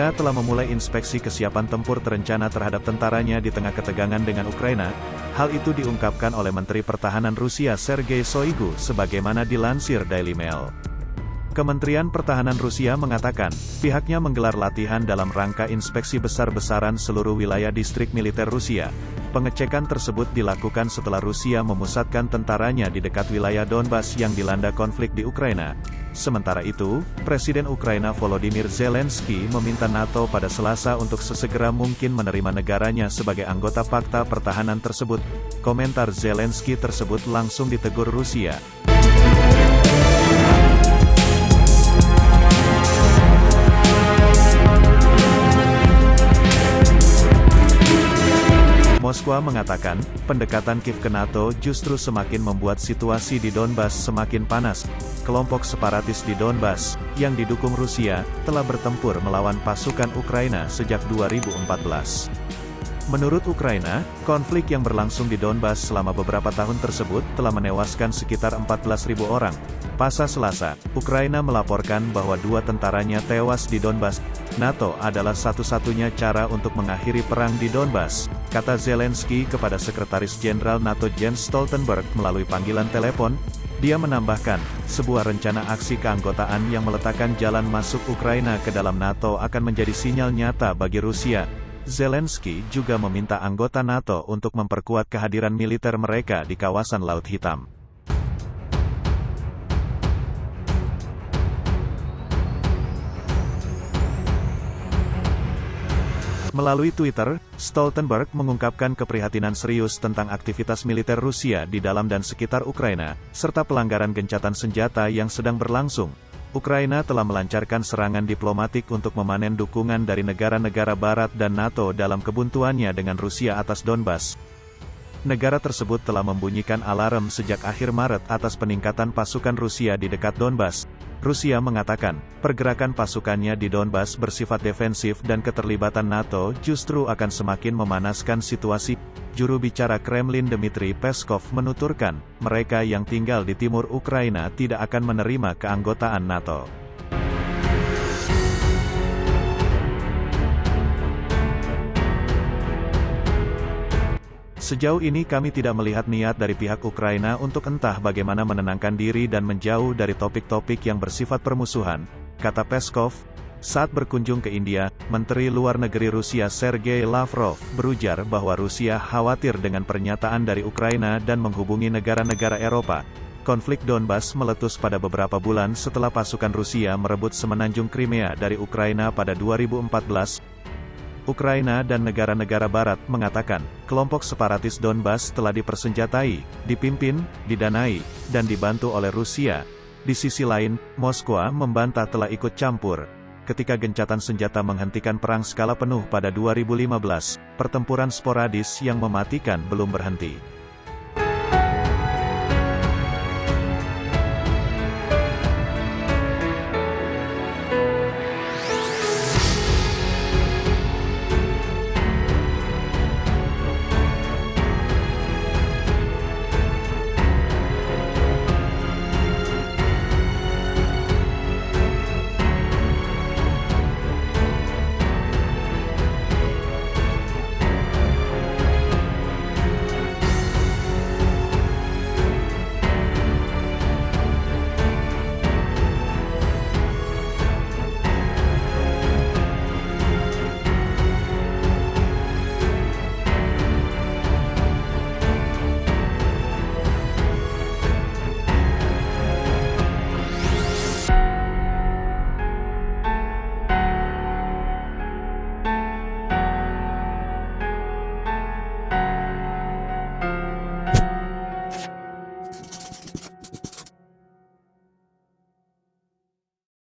Rusia telah memulai inspeksi kesiapan tempur terencana terhadap tentaranya di tengah ketegangan dengan Ukraina. Hal itu diungkapkan oleh Menteri Pertahanan Rusia Sergei Shoigu sebagaimana dilansir Daily Mail. Kementerian Pertahanan Rusia mengatakan, pihaknya menggelar latihan dalam rangka inspeksi besar-besaran seluruh wilayah distrik militer Rusia. Pengecekan tersebut dilakukan setelah Rusia memusatkan tentaranya di dekat wilayah Donbas yang dilanda konflik di Ukraina. Sementara itu, Presiden Ukraina Volodymyr Zelensky meminta NATO pada Selasa untuk sesegera mungkin menerima negaranya sebagai anggota Pakta Pertahanan tersebut. Komentar Zelensky tersebut langsung ditegur Rusia. Moskwa mengatakan, pendekatan Kiev ke NATO justru semakin membuat situasi di Donbas semakin panas. Kelompok separatis di Donbas, yang didukung Rusia, telah bertempur melawan pasukan Ukraina sejak 2014. Menurut Ukraina, konflik yang berlangsung di Donbas selama beberapa tahun tersebut telah menewaskan sekitar 14.000 orang. Pasca Selasa, Ukraina melaporkan bahwa 2 tentaranya tewas di Donbas. NATO adalah satu-satunya cara untuk mengakhiri perang di Donbas, kata Zelensky kepada Sekretaris Jenderal NATO Jens Stoltenberg melalui panggilan telepon. Dia menambahkan, sebuah rencana aksi keanggotaan yang meletakkan jalan masuk Ukraina ke dalam NATO akan menjadi sinyal nyata bagi Rusia. Zelensky juga meminta anggota NATO untuk memperkuat kehadiran militer mereka di kawasan Laut Hitam. Melalui Twitter, Stoltenberg mengungkapkan keprihatinan serius tentang aktivitas militer Rusia di dalam dan sekitar Ukraina, serta pelanggaran gencatan senjata yang sedang berlangsung. Ukraina telah melancarkan serangan diplomatik untuk memanen dukungan dari negara-negara Barat dan NATO dalam kebuntuannya dengan Rusia atas Donbas. Negara tersebut telah membunyikan alarm sejak akhir Maret atas peningkatan pasukan Rusia di dekat Donbas. Rusia mengatakan, pergerakan pasukannya di Donbas bersifat defensif dan keterlibatan NATO justru akan semakin memanaskan situasi. Juru bicara Kremlin Dmitry Peskov menuturkan, mereka yang tinggal di timur Ukraina tidak akan menerima keanggotaan NATO. Sejauh ini kami tidak melihat niat dari pihak Ukraina untuk entah bagaimana menenangkan diri dan menjauh dari topik-topik yang bersifat permusuhan, kata Peskov. Saat berkunjung ke India, Menteri Luar Negeri Rusia Sergei Lavrov berujar bahwa Rusia khawatir dengan pernyataan dari Ukraina dan menghubungi negara-negara Eropa. Konflik Donbas meletus pada beberapa bulan setelah pasukan Rusia merebut semenanjung Crimea dari Ukraina pada 2014. Ukraina dan negara-negara Barat mengatakan, kelompok separatis Donbas telah dipersenjatai, dipimpin, didanai, dan dibantu oleh Rusia. Di sisi lain, Moskwa membantah telah ikut campur. Ketika gencatan senjata menghentikan perang skala penuh pada 2015, pertempuran sporadis yang mematikan belum berhenti.